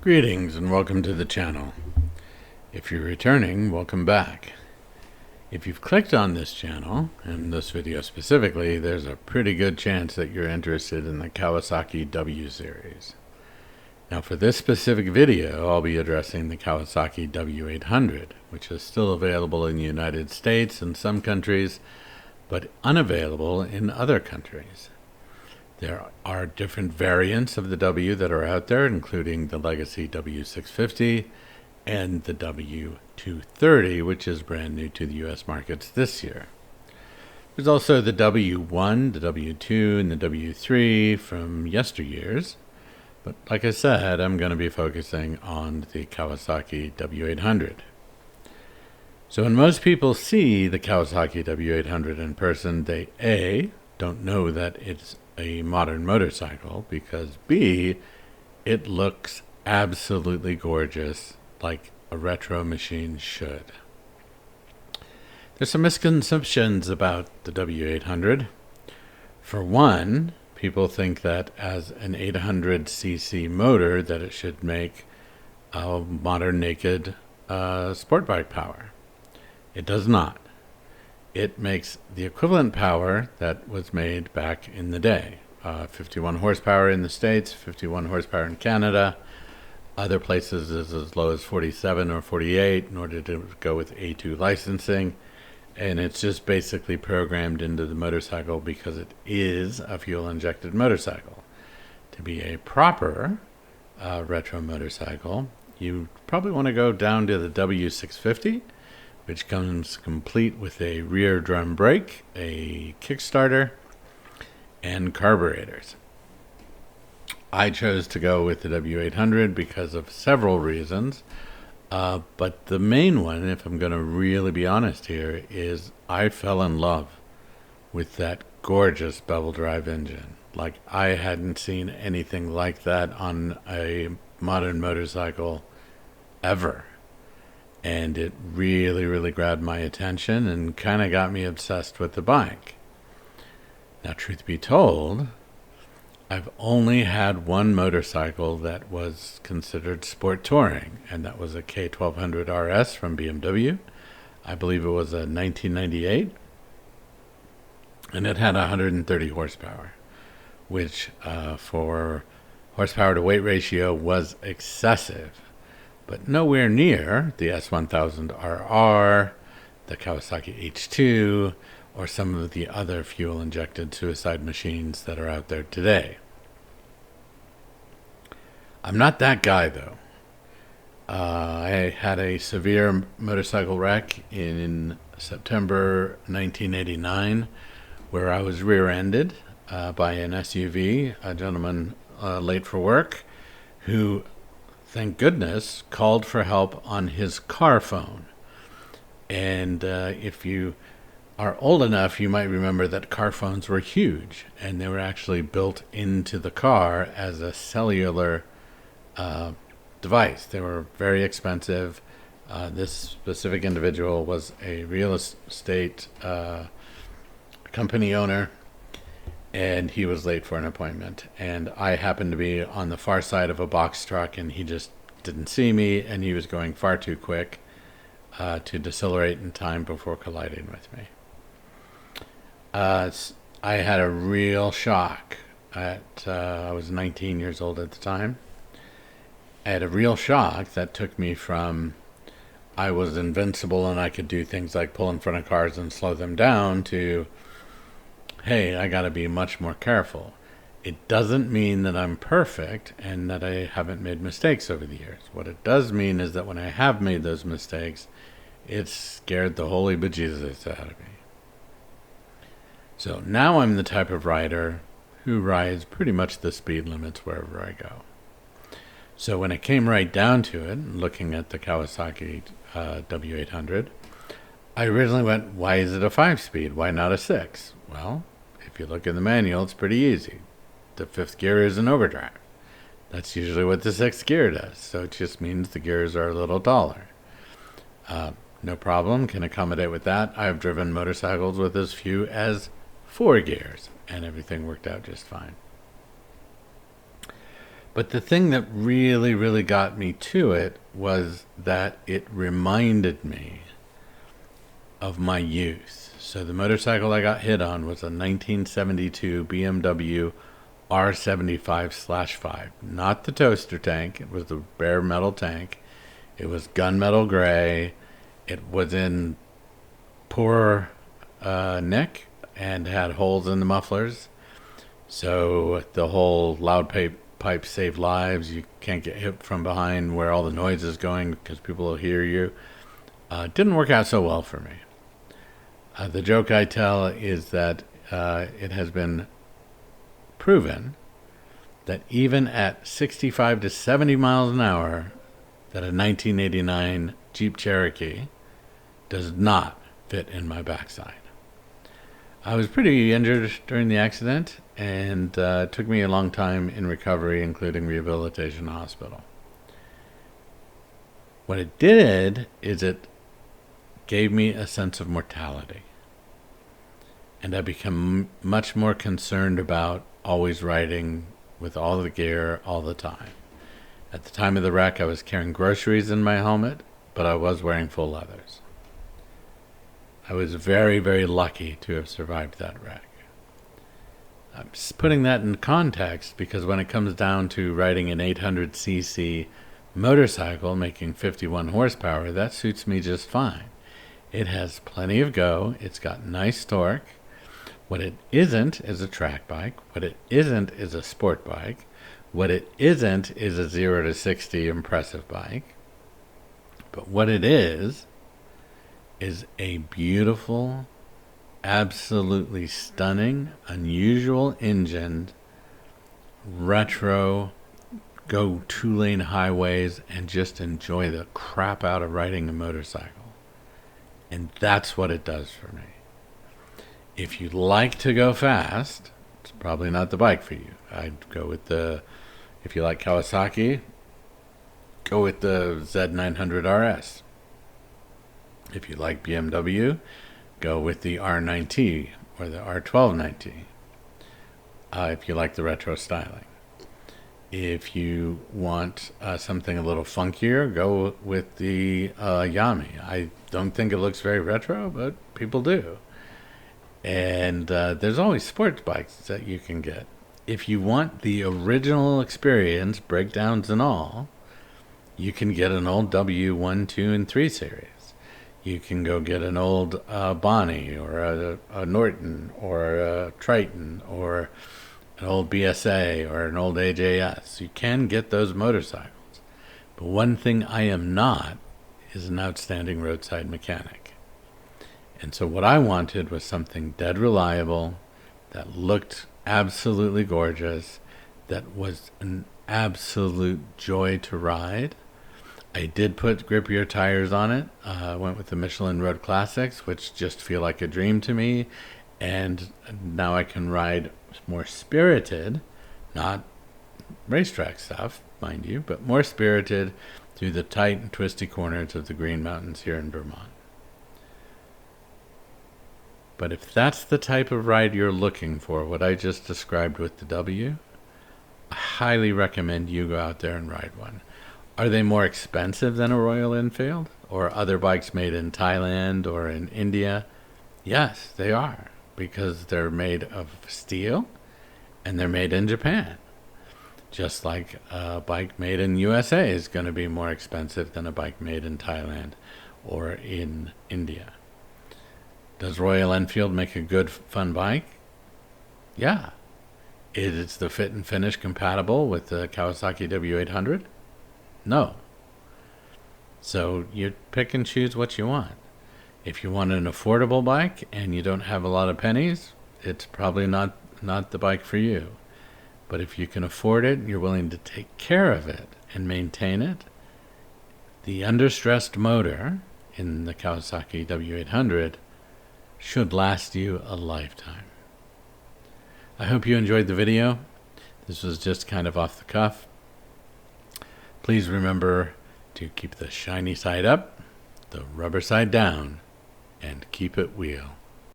Greetings and welcome to the channel. If you're returning, welcome back. If you've clicked on this channel, and this video specifically, there's a pretty good chance that you're interested in the Kawasaki W series. Now for this specific video, I'll be addressing the Kawasaki W800, which is still available in the United States and some countries, but unavailable in other countries. There are different variants of the W that are out there, including the Legacy W650 and the W230, which is brand new to the US markets this year. There's also the W1, the W2, and the W3 from yesteryears. But like I said, I'm going to be focusing on the Kawasaki W800. So when most people see the Kawasaki W800 in person, they A, don't know that it's a modern motorcycle, because B, it looks absolutely gorgeous, like a retro machine should. There's some misconceptions about the W800. For one, people think that as an 800cc motor that it should make a modern naked sport bike power. It does not. It makes the equivalent power that was made back in the day. 51 horsepower in the States, 51 horsepower in Canada. Other places is as low as 47 or 48 in order to go with A2 licensing. And it's just basically programmed into the motorcycle because it is a fuel-injected motorcycle. To be a proper retro motorcycle, you probably want to go down to the W650, which comes complete with a rear drum brake, a kickstarter, and carburetors. I chose to go with the W800 because of several reasons, but the main one, if I'm going to really be honest here, is I fell in love with that gorgeous bevel drive engine. Like, I hadn't seen anything like that on a modern motorcycle ever. And it really grabbed my attention and kind of got me obsessed with the bike. Now, truth be told, I've only had one motorcycle that was considered sport touring, and that was a K1200 RS from BMW. I believe it was a 1998, and it had 130 horsepower, which for horsepower to weight ratio was excessive. But nowhere near the S1000RR, the Kawasaki H2, or some of the other fuel-injected suicide machines that are out there today. I'm not that guy, though. I had a severe motorcycle wreck in September 1989, where I was rear-ended by an SUV, a gentleman late for work, who, thank goodness, called for help on his car phone. And if you are old enough, you might remember that car phones were huge, and they were actually built into the car as a cellular device. They were very expensive. This specific individual was a real estate company owner, and he was late for an appointment, and I happened to be on the far side of a box truck, and he just didn't see me, and he was going far too quick to decelerate in time before colliding with me. I had a real shock. I was 19 years old at the time. I had a real shock that took me from I was invincible and I could do things like pull in front of cars and slow them down to, hey, I got to be much more careful. It doesn't mean that I'm perfect and that I haven't made mistakes over the years. What it does mean is that when I have made those mistakes, it scared the holy bejesus out of me. So now I'm the type of rider who rides pretty much the speed limits wherever I go. So when it came right down to it, looking at the Kawasaki W800, I originally went, why is it a 5-speed? Why not a 6? Well, if you look in the manual, it's pretty easy. The 5th gear is an overdrive. That's usually what the 6th gear does. So it just means the gears are a little taller. No problem, can accommodate with that. I've driven motorcycles with as few as 4 gears, and everything worked out just fine. But the thing that really got me to it was that it reminded me of my youth. So the motorcycle I got hit on was a 1972 BMW R75/5. Not the toaster tank. It was the bare metal tank. It was gunmetal gray. It was in poor nick and had holes in the mufflers. So the whole loud pipe save lives. You can't get hit from behind where all the noise is going because people will hear you. Didn't work out so well for me. The joke I tell is that it has been proven that even at 65 to 70 miles an hour, that a 1989 Jeep Cherokee does not fit in my backside. I was pretty injured during the accident, and it took me a long time in recovery, including rehabilitation hospital. What it did is it gave me a sense of mortality. And I become much more concerned about always riding with all the gear all the time. At the time of the wreck, I was carrying groceries in my helmet, but I was wearing full leathers. I was very lucky to have survived that wreck. I'm just putting that in context because when it comes down to riding an 800cc motorcycle making 51 horsepower, that suits me just fine. It has plenty of go. It's got nice torque. What it isn't is a track bike. What it isn't is a sport bike. What it isn't is a 0 to 60 impressive bike. But what it is a beautiful, absolutely stunning, unusual engined, retro, go 2-lane highways and just enjoy the crap out of riding a motorcycle. And that's what it does for me. If you like to go fast, it's probably not the bike for you. I'd go with if you like Kawasaki, go with the Z900 RS. If you like BMW, go with the R9T or the R1290. If you like the retro styling. If you want something a little funkier, go with the Yami. I don't think it looks very retro, but people do. And there's always sports bikes that you can get. If you want the original experience, breakdowns and all, you can get an old W1, 2, and 3 series. You can go get an old Bonnie or a Norton or a Triton or an old BSA or an old AJS. You can get those motorcycles. But one thing I am not is an outstanding roadside mechanic. And so what I wanted was something dead reliable, that looked absolutely gorgeous, that was an absolute joy to ride. I did put grippier tires on it. I went with the Michelin Road Classics, which just feel like a dream to me. And now I can ride more spirited, not racetrack stuff, mind you, but more spirited through the tight and twisty corners of the Green Mountains here in Vermont. But if that's the type of ride you're looking for, what I just described with the W, I highly recommend you go out there and ride one. Are they more expensive than a Royal Enfield or other bikes made in Thailand or in India? Yes, they are, because they're made of steel and they're made in Japan. Just like a bike made in USA is going to be more expensive than a bike made in Thailand or in India. Does Royal Enfield make a good, fun bike? Yeah. Is the fit and finish compatible with the Kawasaki W800? No. So you pick and choose what you want. If you want an affordable bike and you don't have a lot of pennies, it's probably not the bike for you. But if you can afford it, you're willing to take care of it and maintain it, the understressed motor in the Kawasaki W800 should last you a lifetime. I hope you enjoyed the video. This was just kind of off the cuff. Please remember to keep the shiny side up, the rubber side down, and keep it wheel.